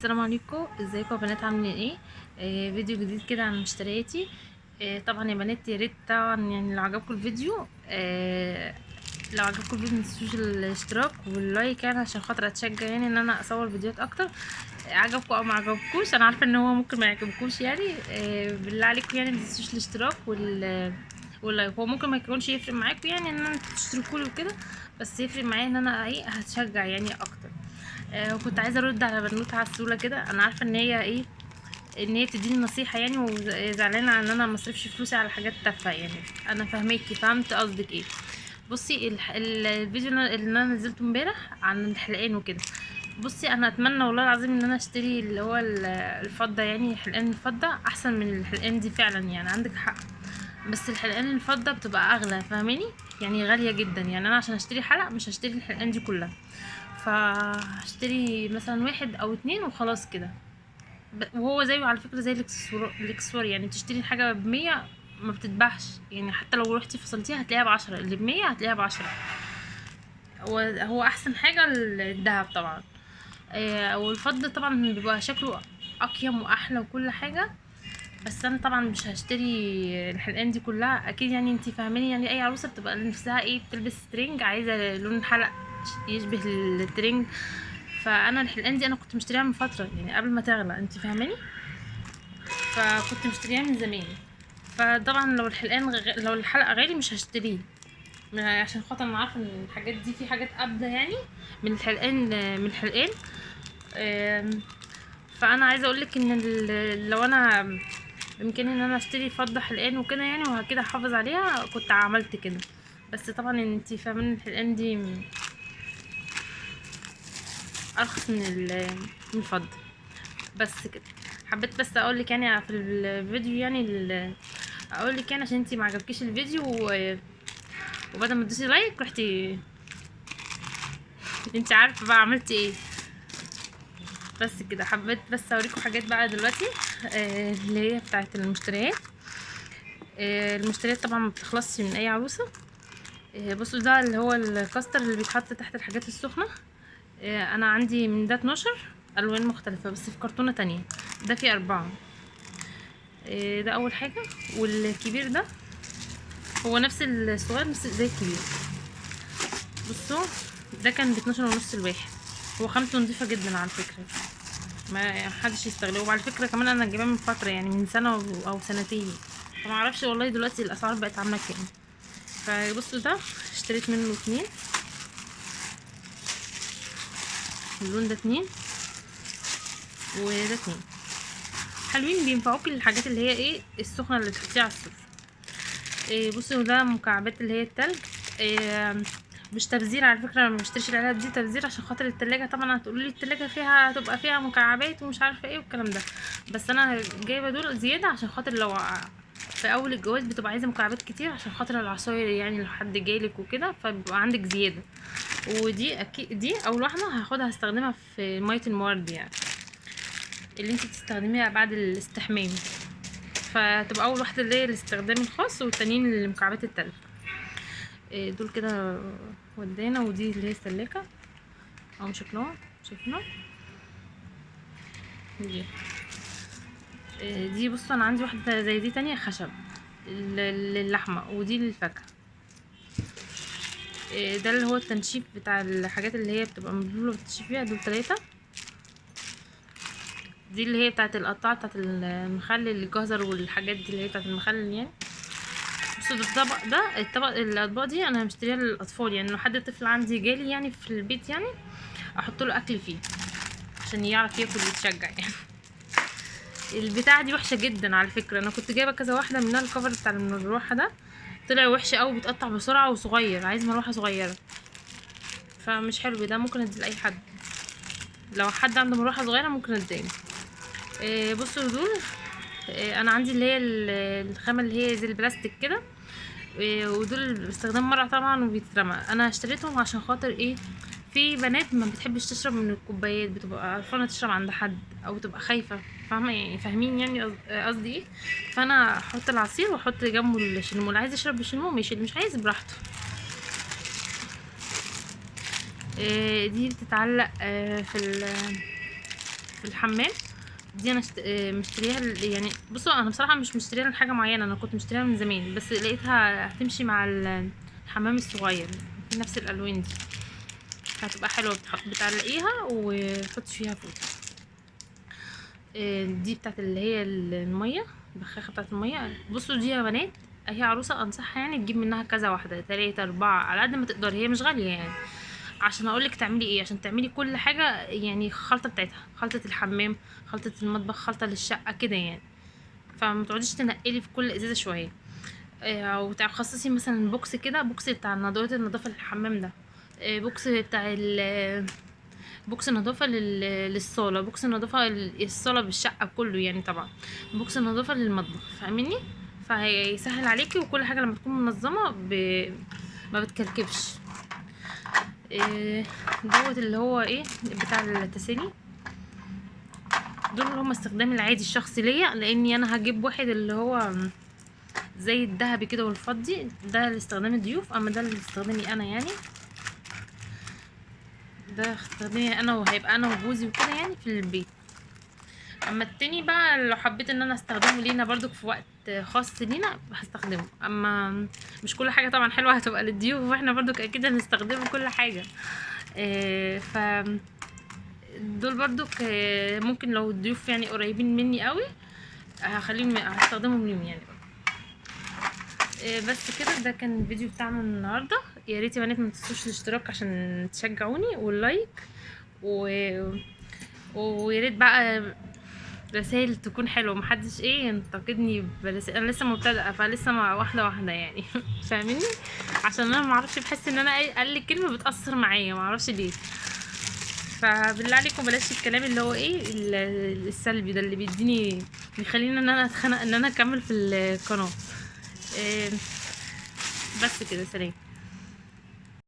السلام عليكم، ازيكم يا بنات؟ عاملين ايه؟ فيديو جديد كده عن مشترياتي. طبعا يا بنات، يا ريت طبعا يعني لو عجبكم الفيديو لو عجبكم الفيديو متنسوش الاشتراك واللايك، يعني عشان خاطر اتشجع يعني ان انا اصور فيديوهات اكتر. عجبكم او ما عجبكوش، انا عارفه ان هو ممكن ما يعجبكوش يعني. بالله عليكم يعني متنسوش الاشتراك واللايك. هو ممكن ما يكونش يفرق معاكم يعني ان انتوا تشتركوا لي وكده، بس يفرق معايا ان انا ايه هتشجع يعني اكتر. وكنت عايزه ارد على بنوته عسوله كده. انا عارفه ان هي ايه، ان هي بتديني نصيحه يعني، وزعلانه ان انا ما اصرفش فلوسي على حاجات تافهه يعني. انا فاهماكي، فهمت قصدك ايه. بصي الفيديو اللي انا نزلته امبارح عن الحلقان وكده. بصي انا اتمنى والله العظيم ان انا اشتري اللي هو الفضه، يعني حلقان الفضه احسن من الحلقان دي فعلا، يعني عندك حق. بس الحلقان الفضه بتبقى اغلى، فاهماني؟ يعني غاليه جدا. يعني انا عشان اشتري حلقه مش هشتري الحلقان دي كلها، فاشتري مثلا واحد او اتنين وخلاص كده. وهو زيه على فكرة زي الاكسسوار يعني. تشتري حاجة ب100 ما بتتباعش يعني، حتى لو رحتي فصلتيها هتلاقيها ب10، اللي ب100 هتلاقيها ب10. هو احسن حاجة الدهب طبعا. والفضة طبعا بيبقى شكله اقيم واحلى وكل حاجة. بس انا طبعا مش هشتري الحلقان دي كلها اكيد، يعني انتي فاهماني. يعني اي عروسه بتبقى نفسها ايه، بتلبس سترينج، عايزه لون الحلق يشبه الترنج. فانا الحلقان دي انا كنت مشتريها من فتره يعني قبل ما تغلى، انتي فاهماني. فكنت مشتريها من زمان. فطبعا لو الحلقه غالي مش هشتريه، عشان خاطر انا عارفه ان الحاجات دي في حاجات ابدا يعني من الحلقان. آم، فانا عايزه اقولك ان لو انا بامكاني ان انا اشتري فضه حلقان وكده يعني، وكده احافظ عليها، كنت عملت كده. بس طبعا انتي فاهمين الحلقان دي ارخص من الفضه. بس كده. حبيت بس اقولك يعني في الفيديو يعني اقولك يعني عشان انتي ما عجبكيش الفيديو وبدل ما تدوسي لايك رحتي انتي عارفه بقى عملتي ايه. بس كده. حبيت بس اوريكم حاجات بقى دلوقتي اللي هي بتاعه المشتريات. المشتريات طبعا ما بتخلصش من اي عروسه. بصوا ده اللي هو الكاستر اللي بيتحط تحت الحاجات السخنه. انا عندي من ده 12 الوان مختلفه، بس في كرتونه تانية. ده فيه 4. ده اول حاجه. والكبير ده هو نفس الصغير نفس زي الكبير. بصوا ده كان ب12 ونص الواحد. هو خامته نضيفه جدا على فكره، ما حدش يستغله. وعلى فكره كمان انا جايباه من فتره يعني من سنه او سنتين، فما اعرفش والله دلوقتي الاسعار بقت عامله كام. فبصوا ده اشتريت منه 2. اللون ده 2 وده 2. حلوين، بينفعوك للحاجات اللي هي ايه السخنه اللي تحطيها على السفره. بصوا ده مكعبات اللي هي التلج. مش تبذير على فكره. انا ما بشتريش العلب دي تبذير عشان خاطر التلاجة. طبعا هتقولوا لي التلاجة فيها هتبقى فيها مكعبات ومش عارفه ايه والكلام ده، بس انا جايبه دول زياده عشان خاطر لو في اول الجواز بتبقى عايزه مكعبات كتير عشان خاطر العصاير يعني، لو حد جايلك وكده فبيبقى عندك زياده. ودي اكيد دي اول واحده هاخدها هستخدمها في ميه المورد يعني، اللي انت بتستخدميها بعد الاستحمام. فتبقى اول واحده اللي هي الاستخدام الخاص، والتانيين لمكعبات التلج. دول كده ودينا. ودي اللي هي السلاكه او شكلها شايفينها دي. دي بصوا انا عندي واحده زي دي تانية خشب للحمه، ودي للفاكهه. ده اللي هو التنشيف بتاع الحاجات اللي هي بتبقى مبلوله بتشيفيها. دول 3. دي اللي هي بتاعت القطاعه بتاعت المخلل الجزر والحاجات دي اللي هي بتاعت المخلل يعني. بصوا الطبق الاطباق دي انا مشتريها للاطفال، يعني لو حد طفل عندي جالي يعني في البيت يعني احط له اكل فيه عشان يعرف ياكل ويتشجع يعني. البتاعه دي وحشه جدا على فكره. انا كنت جايبه كذا واحده منها. الكفر بتاع المروحه ده طلع وحش قوي، بيتقطع بسرعه وصغير، عايز مروحه صغيره، فمش حلو. ده ممكن ادي لاي حد، لو حد عنده مروحه صغيره ممكن اديله. بصوا دول. انا عندي اللي هي الخامه اللي هي زي البلاستيك كده. ودول باستخدام مره طبعا وبيترمى. انا اشتريتهم عشان خاطر ايه، في بنات ما بتحبش تشرب من الكوبايات، بتبقى قرفانه تشرب عند حد او تبقى خايفه، فاهمه يعني، فاهمين يعني قصدي ايه. فانا احط العصير واحط جنبه الشلمون، عايز يشرب بالشلمون يشيل، مش عايز براحته. دي بتتعلق في في الحمام. دي انا مشتريها يعني بصوا انا بصراحه مش مشتريها لحاجه معينه، انا كنت مشتريها من زمان بس لقيتها هتمشي مع الحمام الصغير في نفس الالوان دي، هتبقى حلوه. بتعلقيها وتحطي فيها فوطه. دي بتاعت اللي هي الميه، البخاخه بتاعت الميه. بصوا دي يا بنات، هي عروسه انصحها يعني تجيب منها كذا واحده، 3 4 على قد ما تقدري، هي مش غاليه يعني. عشان اقولك تعملي ايه، عشان تعملي كل حاجه يعني، خلطه بتاعتها، خلطه الحمام، خلطه المطبخ، خلطه للشقه كده يعني. فما تقعديش تنقلي في كل ازازه شويه. او تخصصي مثلا بوكس كده، بوكس بتاع النظافه للحمام ده، بوكس بتاع بوكس نظافه للصاله، بوكس نظافه الصاله بالشقه كله يعني طبعا، بوكس نظافه للمطبخ، فاهميني؟ فهيسهل عليكي، وكل حاجه لما تكون منظمه ما بتكركبش. دوت اللي هو ايه بتاع التسالي. دول اللي هم استخدامي العادي الشخصي ليا، لاني انا هجيب واحد اللي هو زي الذهبي كده والفضي، ده لاستخدام الضيوف، اما ده لاستخدامي انا يعني، ده استخدامي انا وهيبقى انا وجوزي وكده يعني في البيت. اما التاني بقى لو حبيت ان انا استخدمه لينا برضو في وقت خاص لينا هستخدمه، اما مش كل حاجه طبعا حلوه هتبقى للضيوف، واحنا برضو اكيد هنستخدمه كل حاجه. ف دول برضو ممكن لو الضيوف يعني قريبين مني قوي هستخدمهم ليهم يعني برضو. بس كده، ده كان الفيديو بتاعنا النهارده. يا ريت يا بنات ما تنسوش الاشتراك عشان تشجعوني، واللايك ويا ريت بقى رسائل تكون حلوه، محدش ينتقدني برسائل، انا لسه مبتدئه فلسه واحده واحده يعني فاهميني؟ عشان انا ما اعرفش، بحس ان انا قال لي كلمه بتاثر معايا، ما اعرفش ليه. فبالله عليكم بلاش الكلام اللي هو السلبي ده اللي بيخليني ان انا اتخنق ان انا اكمل في القناه. بس كده، سلام.